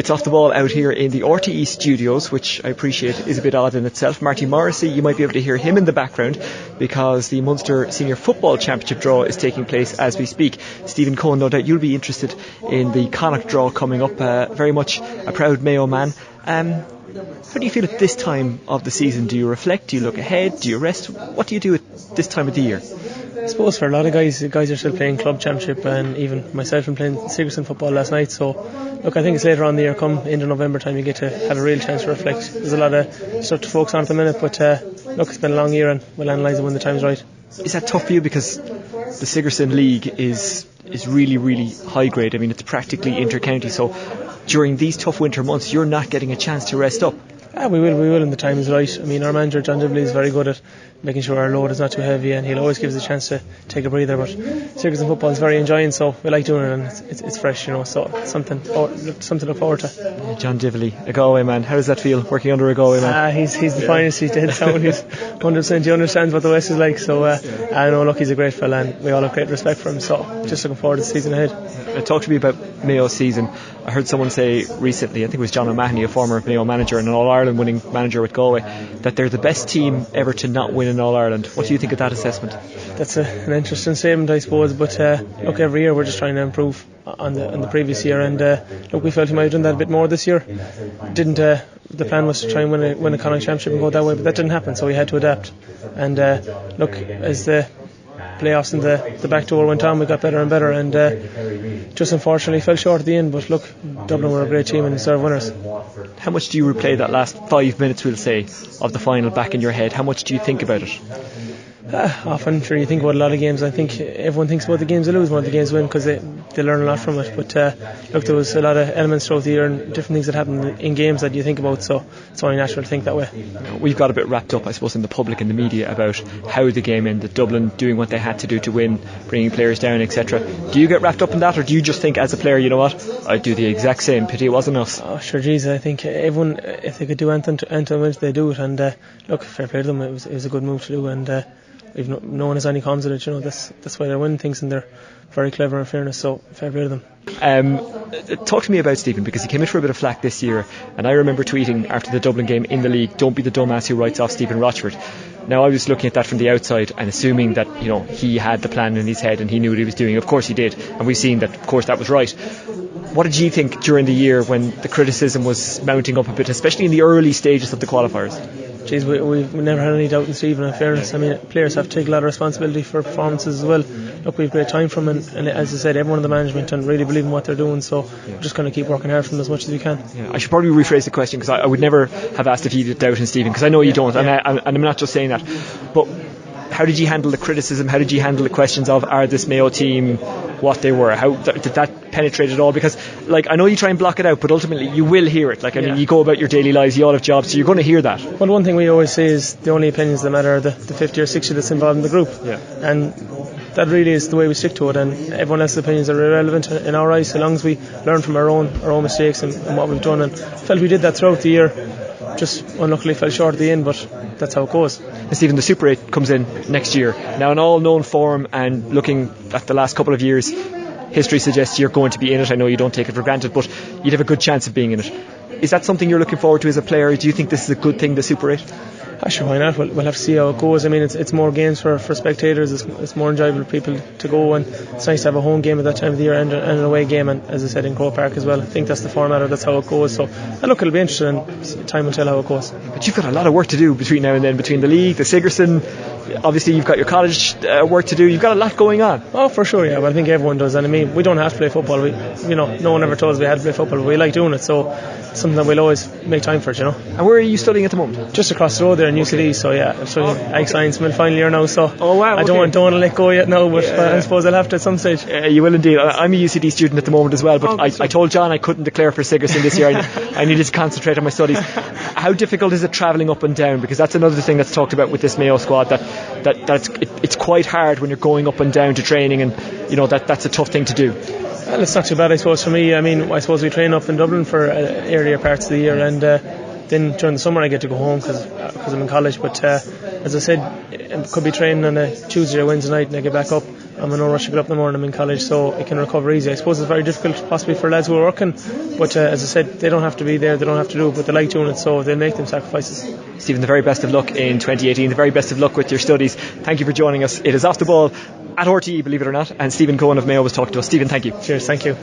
It's off the ball out here in the RTE studios, which I appreciate is a bit odd in itself. Marty Morrissey, you might be able to hear him in the background because the Munster Senior Football Championship draw is taking place as we speak. Stephen Cohen, no doubt you'll be interested in the Connacht draw coming up. Very much a proud Mayo man. How do you feel at this time of the season? Do you reflect? Do you look ahead? Do you rest? What do you do at this time of the year? I suppose for a lot of guys are still playing club championship, and even myself, I'm playing Sigerson football last night. So look, I think it's later on in the year, come into November time, you get to have a real chance to reflect. There's a lot of stuff to focus on at the minute, but look, it's been a long year and we'll analyse it when the time's right. Is that tough for you because the Sigerson League is really, really high grade? I mean, it's practically inter-county, so during these tough winter months you're not getting a chance to rest up. We will when the time is right. I mean, our manager John Dibley is very good at making sure our load is not too heavy, and he'll always give us a chance to take a breather. But Sigerson football is very enjoying, so we like doing it, and it's fresh, you know. So something to look forward to. John Dibley, a Galway man. How does that feel working under a Galway man? He's the finest. He's dead sound. He's 100%. He understands what the West is like. So I know. Look, he's a great fella, and we all have great respect for him. So just looking forward to the season ahead. Talk to me about Mayo's season. I heard someone say recently, I think it was John O'Mahony, a former Mayo manager and an All-Ireland winning manager with Galway, that they're the best team ever to not win in All-Ireland. What do you think of that assessment? That's an interesting statement, I suppose, but look, every year we're just trying to improve on the previous year, and look, we felt we might have done that a bit more this year. The plan was to try and win a Connacht Championship and go that way, but that didn't happen, so we had to adapt. And look, as the playoffs and the back door went on, we got better and better, and just unfortunately fell short at the end. But look, Dublin were a great team and deserved winners. How much do you replay that last 5 minutes, we'll say, of the final back in your head? How much do you think about it? Often, sure, you think about a lot of games. I think everyone thinks about the games they lose more than the games win, because they learn a lot from it. But look, there was a lot of elements throughout the year and different things that happened in games that you think about, so it's only natural to think that way. We've got a bit wrapped up, I suppose, in the public and the media about how the game ended, Dublin doing what they had to do to win, bringing players down, etc. Do you get wrapped up in that, or do you just think as a player, you know what, I'd do the exact same, pity it wasn't us? Oh sure, geez, I think everyone, if they could do anything to win, they do it, and look, fair play to them. It was a good move to do, and we've no one has any comms with it, you know. That's why they're winning things, and they're very clever in fairness, so fair play to them. Talk to me about Stephen, because he came in for a bit of flack this year, and I remember tweeting after the Dublin game in the league, don't be the dumbass who writes off Stephen Rochford. Now, I was looking at that from the outside and assuming that, you know, he had the plan in his head and he knew what he was doing. Of course he did, and we've seen that, of course, that was right. What did you think during the year when the criticism was mounting up a bit, especially in the early stages of the qualifiers? Geez, we've never had any doubt in Stephen, in fairness. I mean, players have to take a lot of responsibility for performances as well. Look, we've great time from him, and as I said, everyone in the management and really believe in what they're doing, so we're just going to keep working hard for them as much as we can. I should probably rephrase the question, because I would never have asked if you did doubt in Stephen, because I know you don't, and I'm not just saying that, but how did you handle the criticism? How did you handle the questions of, are this Mayo team what they were? How did that penetrate at all? Because, like, I know you try and block it out, but ultimately you will hear it. Like, I mean, you go about your daily lives, you all have jobs, so you're going to hear that. Well, one thing we always say is the only opinions that matter are the 50 or 60 that's involved in the group. And that really is the way we stick to it, and everyone else's opinions are irrelevant in our eyes, so long as we learn from our own mistakes and what we've done. And felt we did that throughout the year. Just unluckily fell short at the end, but that's how it goes. And Stephen, the Super 8 comes in next year. Now, in all known form and looking at the last couple of years, history suggests you're going to be in it. I know you don't take it for granted, but you'd have a good chance of being in it. Is that something you're looking forward to as a player? Do you think this is a good thing, the Super 8? Sure, why not? We'll have to see how it goes. I mean, it's more games for spectators. It's more enjoyable for people to go, and it's nice to have a home game at that time of the year and an away game, and as I said, in Croke Park as well. I think that's the format, or that's how it goes. So look, it'll be interesting, and time will tell how it goes. But you've got a lot of work to do between now and then, between the league, the Sigerson. Obviously you've got your college work to do. You've got a lot going on. Oh, for sure, yeah. But I think everyone does, and I mean, we don't have to play football. No one ever told us we had to play football, but we like doing it, so it's something that we'll always make time for it, you know. And where are you studying at the moment? Just across the road there in UCD. So yeah, I'm studying Ag Science, my final year now, so oh wow, okay. I don't want to let go yet now, but I suppose I'll have to at some stage. You will indeed. I'm a UCD student at the moment as well, but I told John I couldn't declare for Sigerson this year. I needed to concentrate on my studies. How difficult is it travelling up and down? Because that's another thing that's talked about with this Mayo squad, that it's quite hard when you're going up and down to training, and you know that's a tough thing to do. Well, it's not too bad, I suppose, for me. I mean, I suppose we train up in Dublin for earlier parts of the year, and then during the summer I get to go home because I'm in college. But as I said, I could be training on a Tuesday or Wednesday night, and I get back up I'm in no rush to get up in the morning. I'm in college, so it can recover easy. I suppose it's very difficult possibly for lads who are working, but as I said, they don't have to be there, they don't have to do it, but they like doing it, so they'll make them sacrifices. Stephen, the very best of luck in 2018, the very best of luck with your studies. Thank you for joining us. It is Off the Ball at RTE, believe it or not, and Stephen Cohen of Mayo was talking to us. Stephen, thank you. Cheers, thank you.